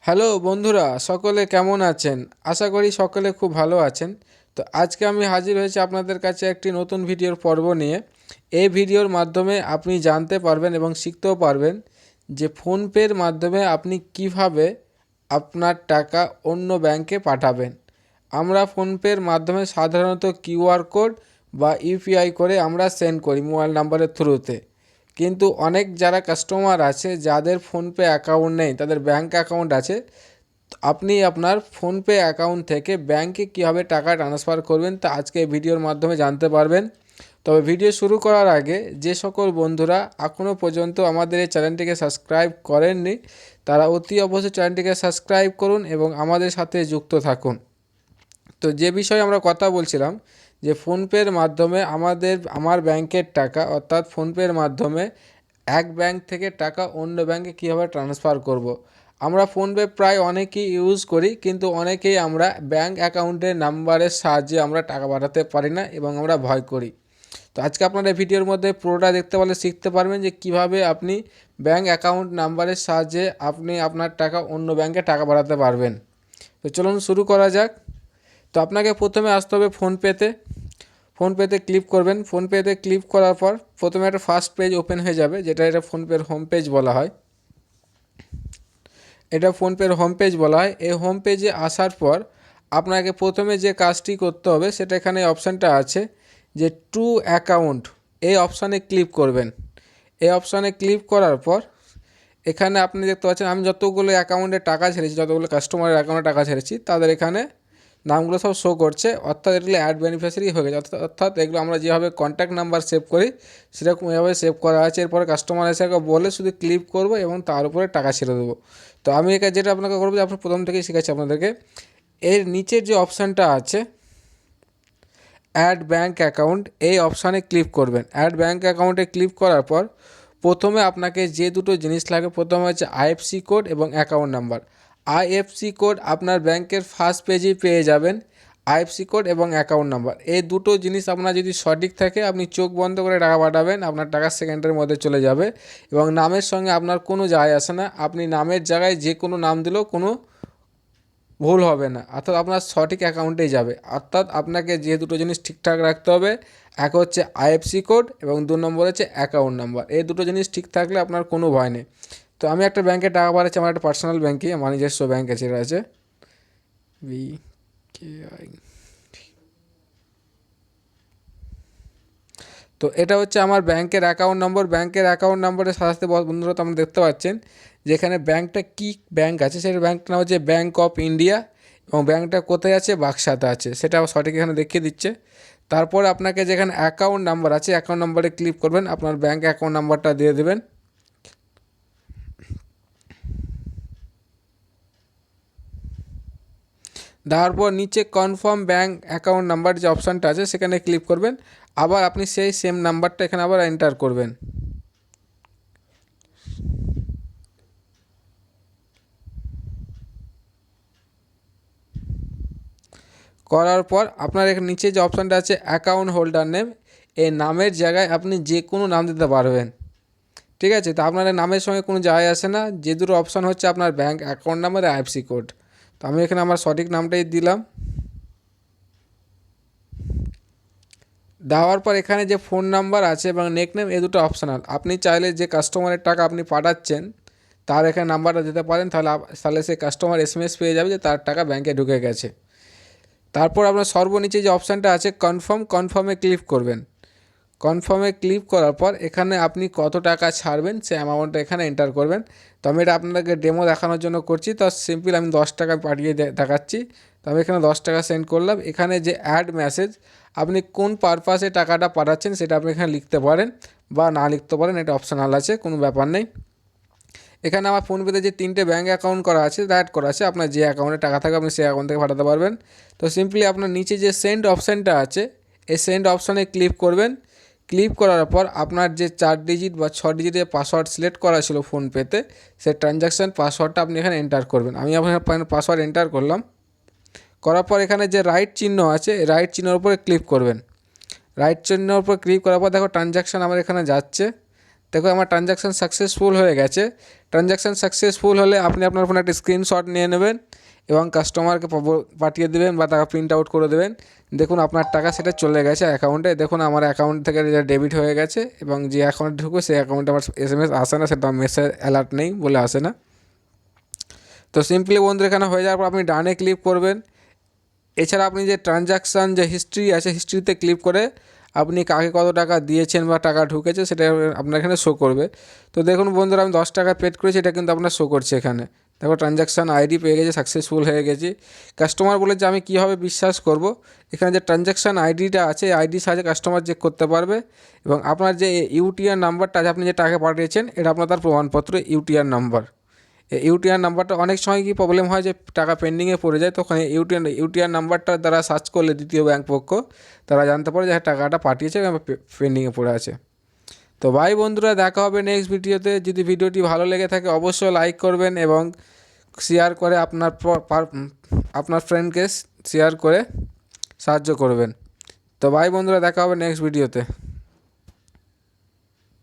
Hello বন্ধুরা, সকলে কেমন আছেন? আশা করি সকলে খুব ভালো আছেন। তো আজকে আমি হাজির হয়েছি আপনাদের কাছে একটি নতুন ভিডিওর পর্ব নিয়ে। এই ভিডিওর মাধ্যমে আপনি জানতে পারবেন এবং শিখতেও পারবেন যে ফোনপের মাধ্যমে আপনি কিভাবে আপনার টাকা অন্য ব্যাংকে পাঠাবেন। আমরা ফোনপের মাধ্যমে সাধারণত কিউআর কোড বা ইউপিআই করে আমরা সেন্ড করি মোবাইল নাম্বারের থ্রুতে। কিন্তু অনেক যারা কাস্টমার আছে যাদের ফোনপে অ্যাকাউন্ট নেই, তাদের ব্যাঙ্ক অ্যাকাউন্ট আছে, আপনি আপনার ফোনপে অ্যাকাউন্ট থেকে ব্যাংকে কীভাবে টাকা ট্রান্সফার করবেন তা আজকে ভিডিওর মাধ্যমে জানতে পারবেন। তবে ভিডিও শুরু করার আগে যে সকল বন্ধুরা এখনও পর্যন্ত আমাদের এই চ্যানেলটিকে সাবস্ক্রাইব করেননি, তারা অতি অবশ্যই চ্যানেলটিকে সাবস্ক্রাইব করুন এবং আমাদের সাথে যুক্ত থাকুন। তো যে বিষয়ে আমরা কথা বলছিলাম যে ফোনপের মাধ্যমে আমার ব্যাংকের টাকা, অর্থাৎ ফোনপের মাধ্যমে এক ব্যাংক থেকে টাকা অন্য ব্যাংকে কীভাবে ট্রান্সফার করব। আমরা ফোনপে প্রায় অনেকেই ইউজ করি, কিন্তু অনেকেই আমরা ব্যাংক অ্যাকাউন্টের নাম্বারের সাহায্যে আমরা টাকা পাঠাতে পারি না এবং আমরা ভয় করি। তো আজকে আপনারা ভিডিওর মধ্যে পুরোটা দেখতে পারলে শিখতে পারবেন যে কিভাবে আপনি ব্যাংক অ্যাকাউন্ট নাম্বারের সাহায্যে আপনি আপনার টাকা অন্য ব্যাংকে টাকা পাঠাতে পারবেন। তো চলুন শুরু করা যাক। তো আপনাকে প্রথমে আসতে হবে ফোনপেতে ক্লিক করবেন। ফোনপেতে ক্লিক করার পর প্রথমে একটা ফার্স্ট পেজ ওপেন হয়ে যাবে, এটা ফোনপের হোম পেজ বলা হয়। এটা ফোনপের হোম পেজ বলা হয়। এই হোম পেজে আসার পর আপনাকে প্রথমে যে কাজটি করতে হবে সেটা এখানে অপশানটা আছে যে টু অ্যাকাউন্ট, এই অপশানে ক্লিক করবেন। এই অপশানে ক্লিক করার পর এখানে আপনি দেখতে পাচ্ছেন আমি যতগুলো অ্যাকাউন্টে টাকা ছেড়েছি, যতগুলো কাস্টমারের অ্যাকাউন্টে টাকা ছেড়েছি তাদের এখানে নামগুলো সব শো করছে, অর্থাৎ এগুলো অ্যাড বেনিফিশিয়ারি হয়ে গেছে। অর্থাৎ এগুলো আমরা যেভাবে কন্ট্যাক্ট নাম্বার সেভ করি সেরকম এভাবে সেভ করা আছে। এরপরে কাস্টমার এসে বলে শুধু ক্লিক করব এবং তার উপরে টাকা ছেড়ে দেবো। তো আমি এখানে যেটা আপনাকে করবো, যে আপনার প্রথম থেকেই শিখাচ্ছি আপনাদেরকে, এর নিচের যে অপশানটা আছে অ্যাড ব্যাঙ্ক অ্যাকাউন্ট, এই অপশানে ক্লিক করবেন। অ্যাড ব্যাঙ্ক অ্যাকাউন্টে ক্লিক করার পর প্রথমে আপনাকে যে দুটো জিনিস লাগে, প্রথমে হচ্ছে আইএফসি কোড এবং অ্যাকাউন্ট নাম্বার। আইএফসি কোড আপনার ব্যাংকের ফার্স্ট পেজেই পেয়ে যাবেন। আইএফসি কোড এবং অ্যাকাউন্ট নাম্বার, এই দুটো জিনিস আপনার যদি সঠিক থাকে আপনি চোখ বন্ধ করে টাকা পাঠাবেন, আপনার টাকা সেকেন্ডের মধ্যে চলে যাবে। এবং নামের সঙ্গে আপনার কোনো যায় আসে না, আপনি নামের জায়গায় যে কোনো নাম দিলেও কোনো ভুল হবে না, অর্থাৎ আপনার সঠিক অ্যাকাউন্টেই যাবে। অর্থাৎ আপনাকে যে দুটো জিনিস ঠিকঠাক রাখতে হবে, এক হচ্ছে আইএফসি কোড এবং 2 নম্বর হচ্ছে অ্যাকাউন্ট নাম্বার। এই দুটো জিনিস ঠিক থাকলে আপনার কোনো ভয় নেই। তো আমি একটা ব্যাংকে টাকা পাঠাচ্ছি, আমার একটা পার্সোনাল ব্যাংকে, আমার নিজস্ব ব্যাংক আছে, এটা আছে VKI। তো এটা হচ্ছে আমার ব্যাংকের অ্যাকাউন্ট নম্বর। ব্যাংকের অ্যাকাউন্ট নম্বরের সাথে সাথে বন্ধুরা তো আপনি দেখতে পাচ্ছেন যেখানে ব্যাংকটা কী ব্যাংক আছে, সেই ব্যাংকটার নাম হচ্ছে ব্যাংক অফ ইন্ডিয়া এবং ব্যাংকটা কোথায় আছে, বাক্সাতে আছে, সেটাও সঠিক এখানে দেখিয়ে দিচ্ছে। তারপর আপনাকে যেখানে অ্যাকাউন্ট নাম্বার আছে অ্যাকাউন্ট নাম্বারে ক্লিক করবেন, আপনার ব্যাংক অ্যাকাউন্ট নাম্বারটা দিয়ে দেবেন। দেওয়ার পর নিচে কনফার্ম ব্যাংক অ্যাকাউন্ট নাম্বার যে অপশানটা আছে সেখানে ক্লিক করবেন। আবার আপনি সেই সেম নাম্বারটা এখানে আবার এন্টার করবেন। করার পর আপনার এখানে নিচে যে অপশানটা আছে অ্যাকাউন্ট হোল্ডার নেম, এই নামের জায়গায় আপনি যে কোনো নাম দিতে পারবেন। ঠিক আছে, তো আপনার নামের সঙ্গে কোনো যায় আসে না, যে দুটো অপশান হচ্ছে আপনার ব্যাংক অ্যাকাউন্ট নাম্বার আর আইএফসি কোড। তো আমি এখানে আমার সঠিক নামটাই দিলাম। দেওয়ার পর এখানে যে ফোন নাম্বার আছে এবং নেকনেম, এই দুটো অপশনাল। আপনি চাইলে যে কাস্টমারের টাকা আপনি পাঠাচ্ছেন তার এখানে নাম্বারটা দিতে পারেন, তাহলে সেই কাস্টমার এসএমএস পেয়ে যাবে যে তার টাকা ব্যাংকে ঢুকে গেছে। তারপর আপনার সর্বনিচে যে অপশানটা আছে কনফার্মে ক্লিক করবেন। কনফার্মে ক্লিক করার পর এখানে আপনি কত টাকা ছাড়বেন সেই অ্যামাউন্টটা এখানে এন্টার করবেন। তো আমি এটা আপনাদেরকে ডেমো দেখানোর জন্য করছি, তো সিম্পল আমি 10 টাকা পাঠিয়ে দেখাচ্ছি। তো আমি এখানে 10 টাকা সেন্ড করলাম। এখানে যে অ্যাড মেসেজ, আপনি কোন পারপাসে টাকাটা পাঠাচ্ছেন সেটা আপনি এখানে লিখতে পারেন বা না লিখতে পারেন, এটা অপশনাল আছে, কোনো ব্যাপার নেই। এখানে আমার ফোনপেতে যে 3টে ব্যাঙ্ক অ্যাকাউন্ট করা আছে, অ্যাড করা আছে, আপনার যে অ্যাকাউন্টে টাকা থাকে আপনি সেই অ্যাকাউন্ট থেকে পাঠাতে পারবেন। তো সিম্পলি আপনার নিচে যে সেন্ড অপশানটা আছে এই সেন্ড অপশানে ক্লিক করবেন। ক্লিক করার পর আপনার যে 4 ডিজিট বা 6 ডিজিটের পাসওয়ার্ড সিলেক্ট করা ছিল ফোনপেতে, সেই ট্রানজ্যাকশান পাসওয়ার্ডটা আপনি এখানে এন্টার করবেন। আমি আপনার পাসওয়ার্ড এন্টার করলাম। করার পর এখানে যে রাইট চিহ্ন আছে, রাইট চিহ্নের উপরে ক্লিক করবেন। রাইট চিহ্নের উপর ক্লিক করার পর দেখো ট্রানজ্যাকশান আমার এখানে যাচ্ছে। দেখো আমার ট্রানজ্যাকশান সাকসেসফুল হয়ে গেছে। ট্রানজ্যাকশান সাকসেসফুল হলে আপনি আপনার ফোনে একটা স্ক্রিনশট নিয়ে নেবেন এবং কাস্টমারকে পাঠিয়ে দেবেন বা টাকা প্রিন্ট আউট করে দেবেন। দেখুন আপনার টাকা সেটা চলে গেছে অ্যাকাউন্টে। দেখুন আমার অ্যাকাউন্ট থেকে ডেবিট হয়ে গেছে এবং যে অ্যাকাউন্টে ঢুকবে সেই অ্যাকাউন্টে আমার SMS আসে না, সেটা মেসেজ অ্যালার্ট নেই বলে আসে না। তো সিম্পলি বন্ধুরা এখানে হয়ে যাওয়ার পর আপনি ডানে ক্লিক করবেন। এছাড়া আপনি যে ট্রানজ্যাকশান যে হিস্ট্রি আছে, হিস্ট্রিতে ক্লিক করে আপনি কাকে কত টাকা দিয়েছেন বা টাকা ঢুকেছে সেটা আপনার এখানে শো করবে। তো দেখুন বন্ধুরা আমি 10 টাকা পেড করেছি, এটা কিন্তু আপনার শো করছে এখানে। দেখো ট্রানজ্যাকশান আইডি পেয়ে গেছে, সাকসেসফুল হয়ে গেছি। কাস্টমার বলে যে আমি কীভাবে বিশ্বাস করব, এখানে যে ট্রানজ্যাকশান আইডিটা আছে এই আইডির সাহায্যে কাস্টমার চেক করতে পারবে এবং আপনার যে ইউটিআর নাম্বারটা আছে, আপনি যে টাকা পাঠিয়েছেন এটা আপনার তার প্রমাণপত্র ইউটিআর নাম্বার। ইউটিআর নাম্বারটা অনেক সময় কি প্রবলেম হয় যে টাকা পেন্ডিংয়ে পড়ে যায়, তখন ইউটিআর নাম্বারটা দ্বারা সার্চ করলে দ্বিতীয় ব্যাংক পক্ষ তারা জানতে পারে যে টাকাটা পাঠিয়েছে এবং পেন্ডিংয়ে পড়ে আছে। তো ভাই বন্ধুরা দেখা হবে নেক্সট ভিডিওতে। যদি ভিডিওটি ভালো লেগে থাকে অবশ্যই লাইক করবেন এবং শেয়ার করে আপনার ফ্রেন্ডকে শেয়ার করে সাহায্য করবেন। তো ভাই বন্ধুরা দেখা হবে নেক্সট ভিডিওতে।